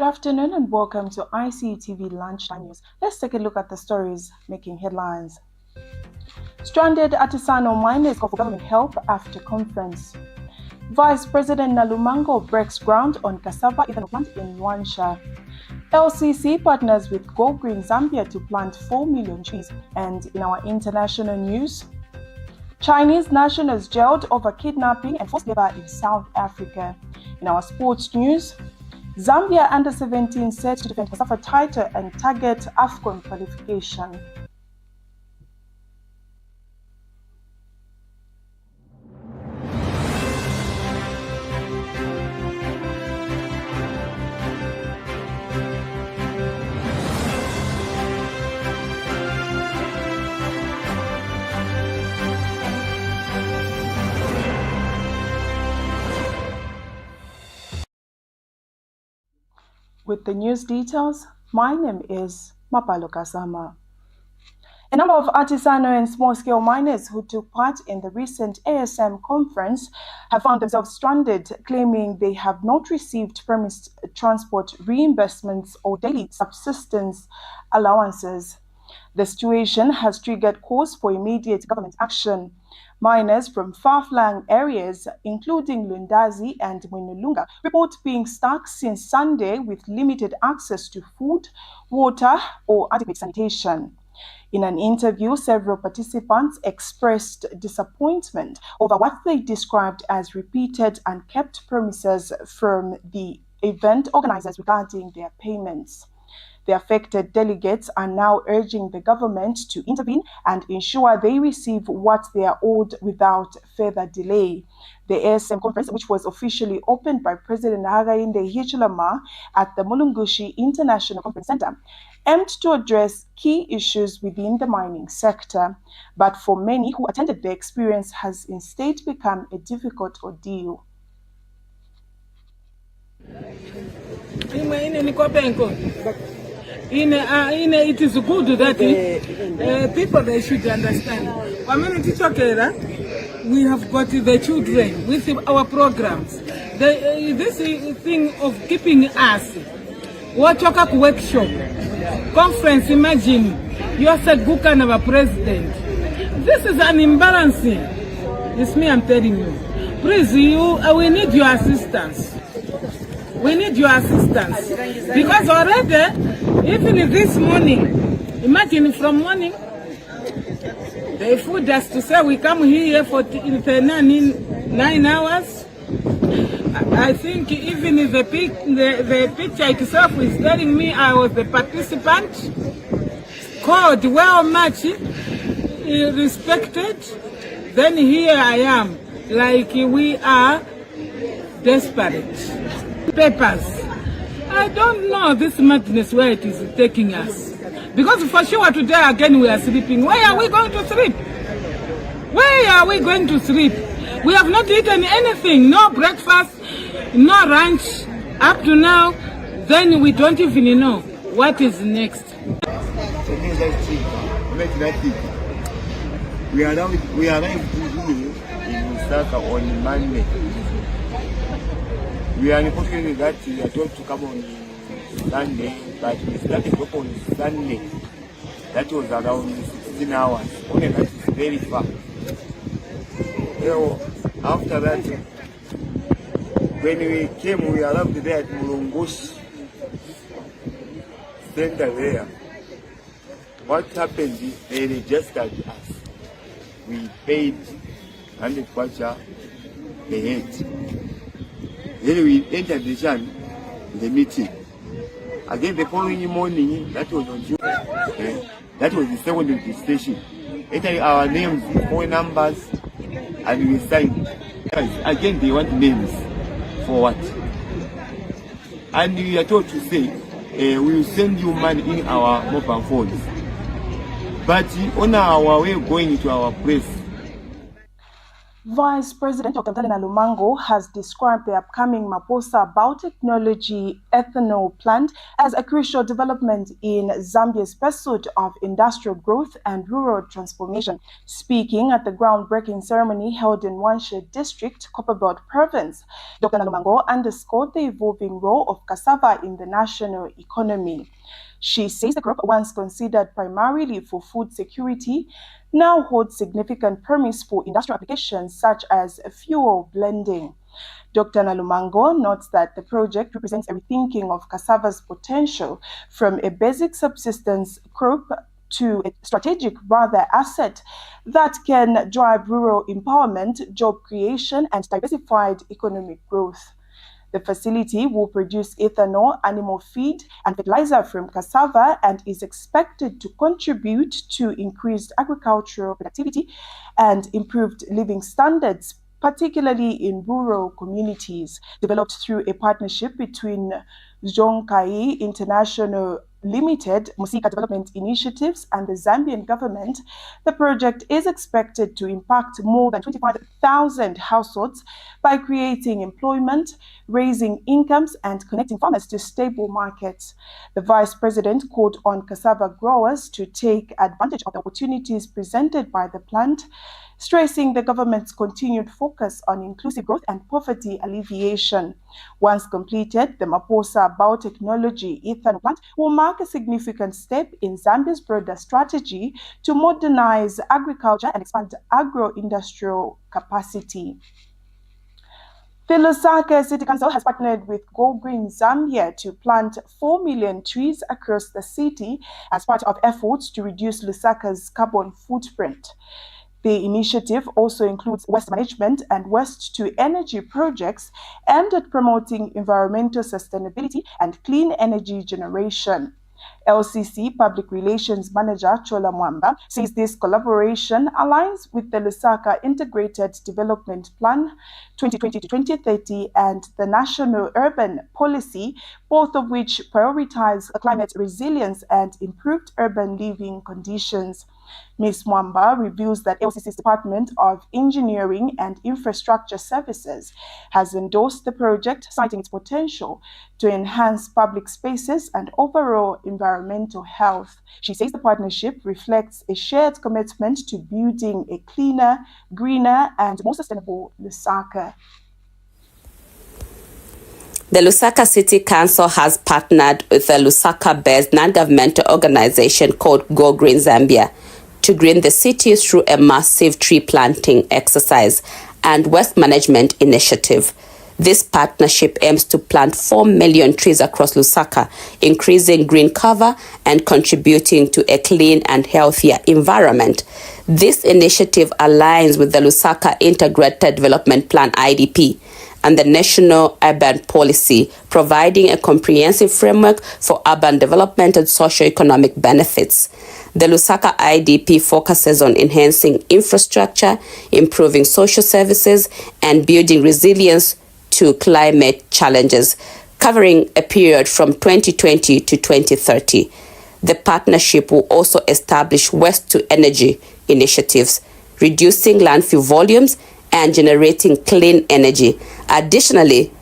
Good afternoon and welcome to Icu Tv Lunchtime News. Let's take a look at the stories making headlines. Stranded artisanal miners call for government help after conference. Vice President Nalumango breaks ground on COSAFA ethanol plant in Wansha. LCC partners with Go Green Zambia to plant 4 million trees. And in our international news, Chinese nationals jailed over kidnapping and forced labor in South Africa. In our sports news, Zambia under-17 set to defend COSAFA title and target AFCON qualification. With the news details, my name is Mapalo Kasama. A number of artisanal and small-scale miners who took part in the recent ASM conference have found themselves stranded, claiming they have not received promised transport reimbursements or daily subsistence allowances. The situation has triggered calls for immediate government action. Miners from far-flung areas, including Lundazi and Mwinulunga, report being stuck since Sunday with limited access to food, water, or adequate sanitation. In an interview, several participants expressed disappointment over what they described as repeated and kept promises from the event organizers regarding their payments. The affected delegates are now urging the government to intervene and ensure they receive what they are owed without further delay. The ASM conference, which was officially opened by President Hakainde Hichilema at the Mulungushi International Conference Center, aimed to address key issues within the mining sector. But for many who attended, the experience has instead become a difficult ordeal. It is good that people they should understand. Community Chokera, we have got the children with our programs. This thing of keeping us, Wachokak workshop, conference, imagine, you are said Gukan of a president. This is an embarrassing. It's me, I'm telling you. Please, we need your assistance. We need your assistance. Because already, even this morning, imagine from morning, they food us to say we come here for 9 hours. I think even the picture itself is telling me I was the participant, called well much respected. Then here I am, like we are desperate. Papers. I don't know this madness where it is taking us. Because for sure today again we are sleeping. Where are we going to sleep? Where are we going to sleep? We have not eaten anything. No breakfast, no lunch. Up to now, then we don't even know what is next. We arrived in Lusaka on Monday. We are unfortunately that we are told to come on Sunday, but we started work on Sunday. That was around 16 hours. Only that is very far. So after that, when we came, we arrived there at Mulungushi Center there. What happened is they registered us. We paid 100 kwacha a head. Then we entered the meeting. Again the following morning, that was on Tuesday, that was the second registration. Entering our names, phone numbers, and we signed. Again they want names. For what? And we are told to say, we will send you money in our mobile phones. But on our way going to our place, Vice President Dr. Lumango has described the upcoming Maposa Biotechnology Ethanol Plant as a crucial development in Zambia's pursuit of industrial growth and rural transformation. Speaking at the groundbreaking ceremony held in Wanshe District, Copperbelt Province, Dr. Lumango underscored the evolving role of cassava in the national economy. She says the crop, once considered primarily for food security, now holds significant promise for industrial applications such as fuel blending. Dr. Lumango notes that the project represents a rethinking of cassava's potential from a basic subsistence crop to a strategic asset that can drive rural empowerment, job creation, and diversified economic growth. The facility will produce ethanol, animal feed, and fertilizer from cassava and is expected to contribute to increased agricultural productivity and improved living standards, particularly in rural communities. Developed through a partnership between Zonkai International Limited, Musika Development Initiatives, and the Zambian government, the project is expected to impact more than 25,000 households by creating employment, raising incomes, and connecting farmers to stable markets. The Vice President called on cassava growers to take advantage of the opportunities presented by the plant, stressing the government's continued focus on inclusive growth and poverty alleviation. Once completed, the Maposa Biotechnology Ethanol Plant will mark a significant step in Zambia's broader strategy to modernize agriculture and expand agro-industrial capacity. The Lusaka City Council has partnered with Go Green Zambia to plant 4 million trees across the city as part of efforts to reduce Lusaka's carbon footprint. The initiative also includes waste management and waste-to-energy projects aimed at promoting environmental sustainability and clean energy generation. LCC Public Relations Manager Chola Mwamba says this collaboration aligns with the Lusaka Integrated Development Plan 2020 to 2030 and the National Urban Policy, both of which prioritize climate resilience and improved urban living conditions. Ms. Mwamba reveals that LCC's Department of Engineering and Infrastructure Services has endorsed the project, citing its potential to enhance public spaces and overall environmental health. She says the partnership reflects a shared commitment to building a cleaner, greener, and more sustainable Lusaka. The Lusaka City Council has partnered with a Lusaka-based non-governmental organization called Go Green Zambia to green the city through a massive tree planting exercise and waste management initiative. This partnership aims to plant 4 million trees across Lusaka, increasing green cover and contributing to a clean and healthier environment. This initiative aligns with the Lusaka Integrated Development Plan (IDP) and the National Urban Policy, providing a comprehensive framework for urban development and socio-economic benefits. The Lusaka IDP focuses on enhancing infrastructure, improving social services, and building resilience to climate challenges, covering a period from 2020 to 2030. The partnership will also establish waste-to-energy initiatives, reducing landfill volumes and generating clean energy. Additionally,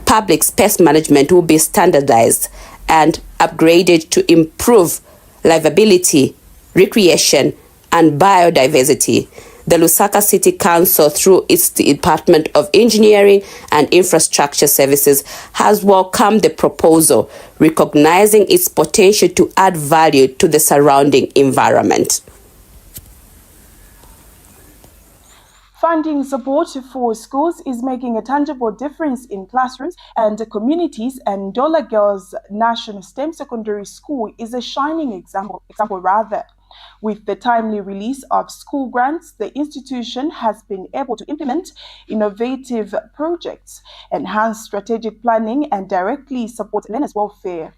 public space management will be standardized and upgraded to improve livability, recreation, and biodiversity. The Lusaka City Council, through its Department of Engineering and Infrastructure Services, has welcomed the proposal, recognizing its potential to add value to the surrounding environment. Funding support for schools is making a tangible difference in classrooms and communities, and Dollar Girls National STEM Secondary School is a shining example. With the timely release of school grants, the institution has been able to implement innovative projects, enhance strategic planning, and directly support learners' welfare.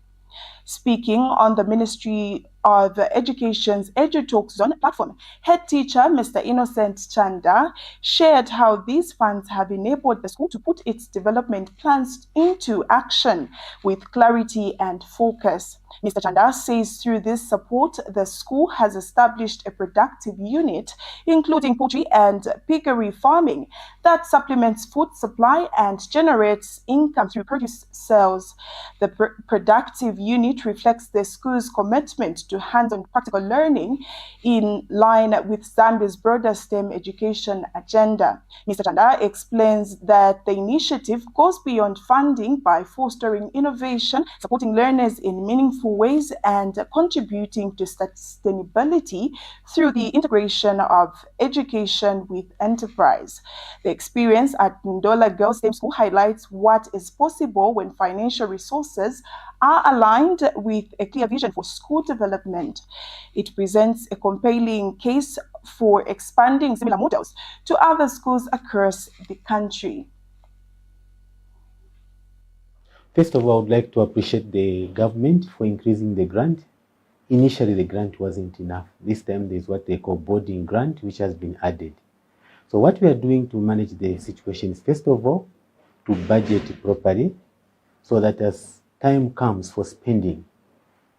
Speaking on the Ministry of Education's EduTalk Zone platform, head teacher Mr. Innocent Chanda shared how these funds have enabled the school to put its development plans into action with clarity and focus. Mr. Chanda says through this support, the school has established a productive unit, including poultry and piggery farming, that supplements food supply and generates income through produce sales. The productive unit reflects the school's commitment to hands-on practical learning in line with Zambia's broader STEM education agenda. Mr. Chanda explains that the initiative goes beyond funding by fostering innovation, supporting learners in meaningful ways, and contributing to sustainability through the integration of education with enterprise. The experience at Ndola Girls STEM School highlights what is possible when financial resources are aligned with a clear vision for school development. It presents a compelling case for expanding similar models to other schools across the country. First of all, I would like to appreciate the government for increasing the grant. Initially, the grant wasn't enough. This time, there's what they call boarding grant, which has been added. So what we are doing to manage the situation is, first of all, to budget properly so that as time comes for spending,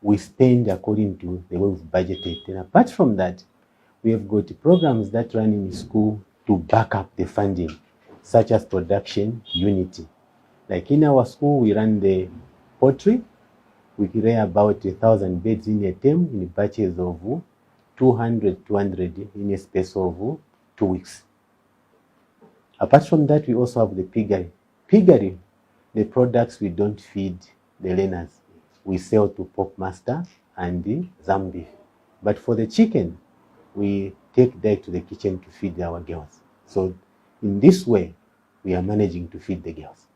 we spend according to the way we've budgeted. And apart from that, we have got programs that run in school to back up the funding, such as production unity. Like in our school, we run the poultry. We rear about 1,000 beds in a term in batches of 200 in a space of 2 weeks. Apart from that, we also have the piggery. Piggery, the products we don't feed the learners, we sell to Pork Master and the Zambia. But for the chicken, we take that to the kitchen to feed our girls. So in this way, we are managing to feed the girls.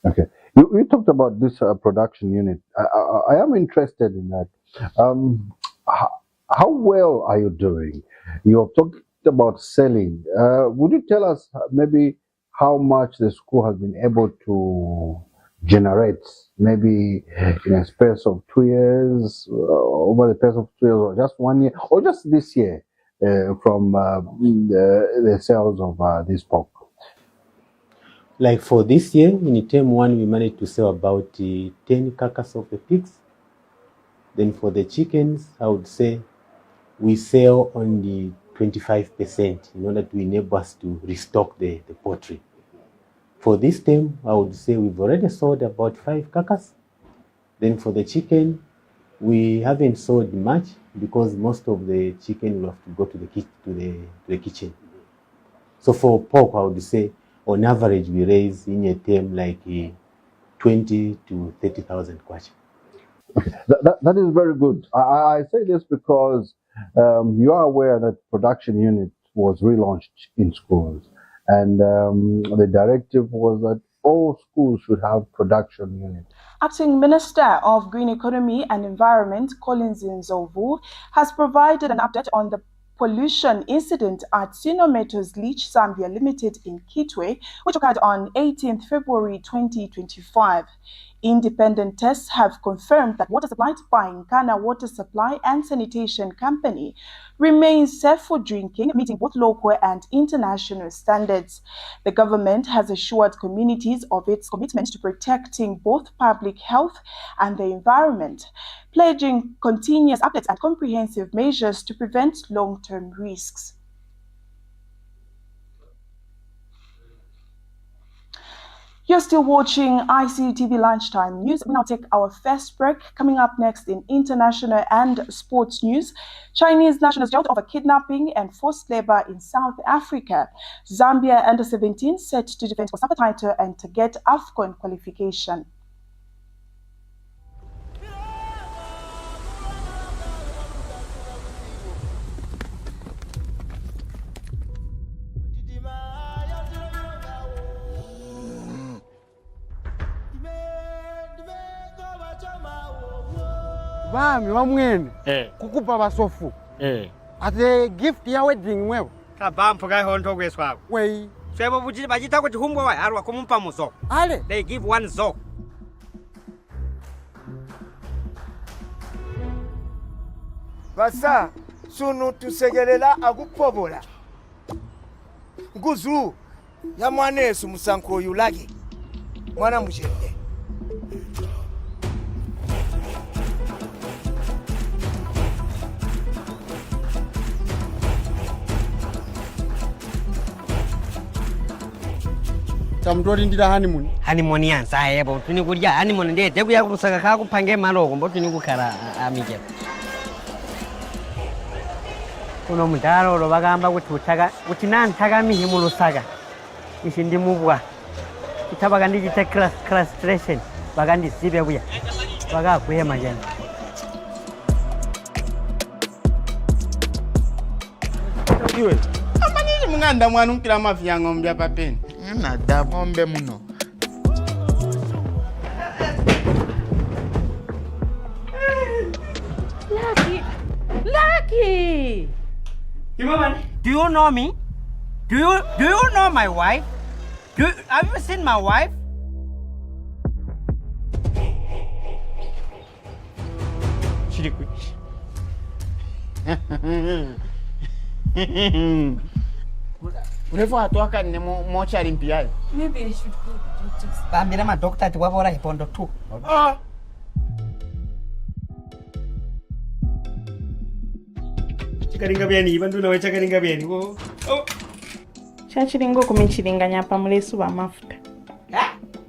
Okay, you talked about this production unit. I am interested in that. How well are you doing? You have talked about selling. Would you tell us maybe how much the school has been able to generate, maybe in a space of 2 years, over the space of 2 years, or just 1 year, or just this year, from the sales of this pork? Like for this year, in term 1, we managed to sell about 10 carcasses of the pigs. Then for the chickens, I would say we sell only 25% in order to enable us to restock the poultry. For this term, I would say we've already sold about 5 carcasses. Then for the chicken, we haven't sold much because most of the chicken will have to go to the kitchen. So for pork, I would say on average, we raise in a term like 20 to 30,000 kwacha. Okay. That is very good. I say this because you are aware that production unit was relaunched in schools, and the directive was that all schools should have production unit. Acting Minister of Green Economy and Environment, Collins Nzovu, has provided an update on the pollution incident at Sino Metals Leach Zambia Limited in Kitwe, which occurred on 18th February 2025. Independent tests have confirmed that water supplied by Nkana Water Supply and Sanitation Company remains safe for drinking, meeting both local and international standards. The government has assured communities of its commitment to protecting both public health and the environment, pledging continuous updates and comprehensive measures to prevent long-term risks. You're still watching Icu Tv Lunchtime News. We now take our first break. Coming up next in international and sports news, Chinese nationals jailed over kidnapping and forced labor in South Africa. Zambia under-17 set to defend COSAFA title and to get AFCON qualification. Bami wamwene kukupa basofu ate gift ya wedding wewe kabampo ga honto kweswa wei sebo buji bajita kuti humbwa wa arwa kumumpa muso ale they give one zo basa sunu tusegelela akupobola nguzu ya mwanesu musanko yulage mwana mushende Tamtori ndira honeymoon. Honeymoon yansa yebo tuni kulya honeymoon ndete kuya kusaka ka kupange maloko mbo tuni kukhala amije. Kuno mudaro lo bagamba kuti utaka kuti nantaka mihi mu Lusaka. Ishi ndi mubwa. Itabaga ndijite claustration bagandi sibe buya. Baga kuyema jana. Iwe. Amani munganda mwana unkira mafia ngombe apa peni. Na da ngombe muno. Lucky. Do you know me? Do you know my wife? Have you seen my wife? Chiriku. Urefu atoka ni mochari mpia. Maybe I should go to the doctors. Bambira ma doctor ati wabora hipondo tu. Ah. Chikaringa byani bantu nawe chakaringa byani ko. Oh. Chachiringo kumichiringanya pa mulesu wa mafuta.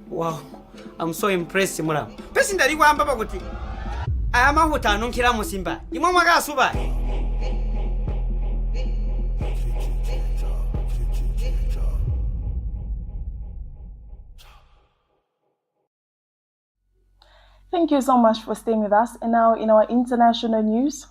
Wow. I'm so impressed mura. Pesi ndari kwamba bakuti. Aya mahuta anunkira musimba. Imwe mwaga suba. Thank you so much for staying with us. And now in our international news,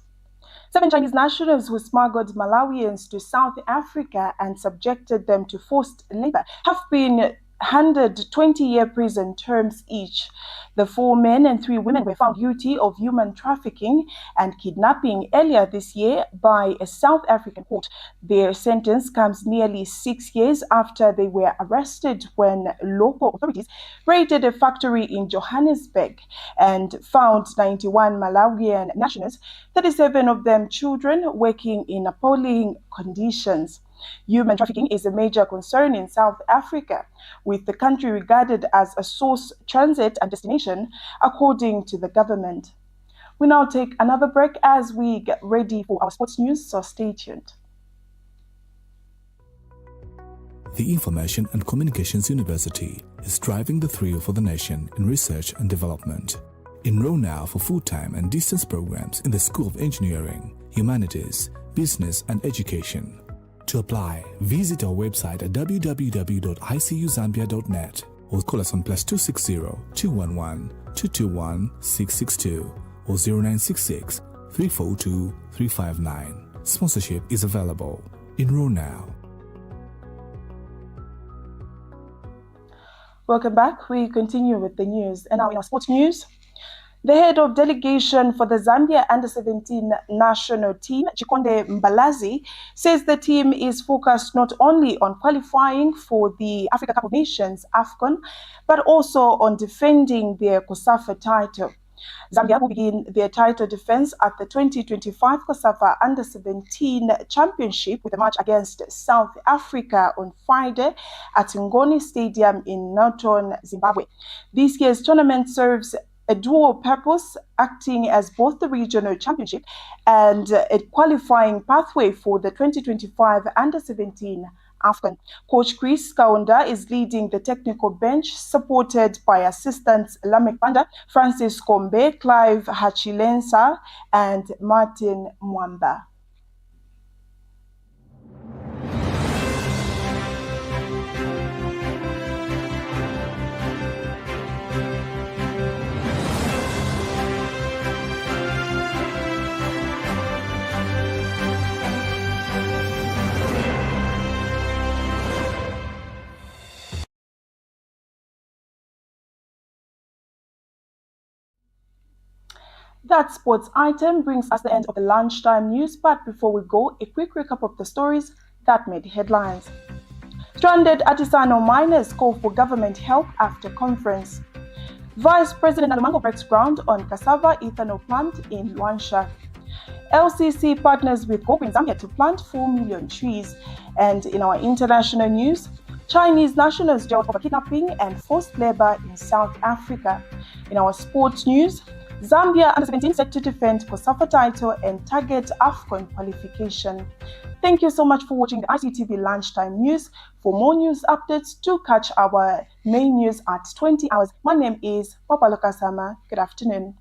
7 Chinese nationals who smuggled Malawians to South Africa and subjected them to forced labor have been handed 20-year prison terms each. The 4 men and 3 women were found guilty of human trafficking and kidnapping earlier this year by a South African court. Their sentence comes nearly 6 years after they were arrested when local authorities raided a factory in Johannesburg and found 91 Malawian nationals, 37 of them children, working in appalling conditions. Human trafficking is a major concern in South Africa, with the country regarded as a source, transit and destination, according to the government. We now take another break as we get ready for our sports news, so stay tuned. The Information and Communications University is driving the thrill for the nation in research and development. Enroll now for full-time and distance programs in the School of Engineering, Humanities, Business and Education. To apply, visit our website at www.icuzambia.net or call us on +260 211 221 662 or 0966 342 359. Sponsorship is available. Enroll now. Welcome back. We continue with the news. And now in our sports news, the head of delegation for the Zambia Under-17 national team, Chikonde Mbalazi, says the team is focused not only on qualifying for the Africa Cup of Nations, AFCON, but also on defending their COSAFA title. Zambia will begin their title defense at the 2025 COSAFA Under-17 Championship with a match against South Africa on Friday at Ngoni Stadium in Northern Zimbabwe. This year's tournament serves a dual purpose, acting as both the regional championship and a qualifying pathway for the 2025 Under-17 AFCON. Coach Chris Kaunda is leading the technical bench, supported by assistants Lamek Panda, Francis Kombe, Clive Hachilensa, and Martin Mwamba. That sports item brings us the end of the lunchtime news, but before we go, a quick recap of the stories that made headlines. Stranded artisanal miners call for government help after conference. Vice President Nalumango breaks ground on cassava ethanol plant in Luansha. LCC partners with Gogreen Zambia to plant 4 million trees. And in our international news, Chinese nationals jailed over kidnapping and forced labor in South Africa. In our sports news, Zambia Under-17 set to defend COSAFA title and target AFCON qualification. Thank you so much for watching the Icu TV Lunchtime News. For more news updates, do catch our main news at 20 hours. My name is Papa Lokasama. Good afternoon.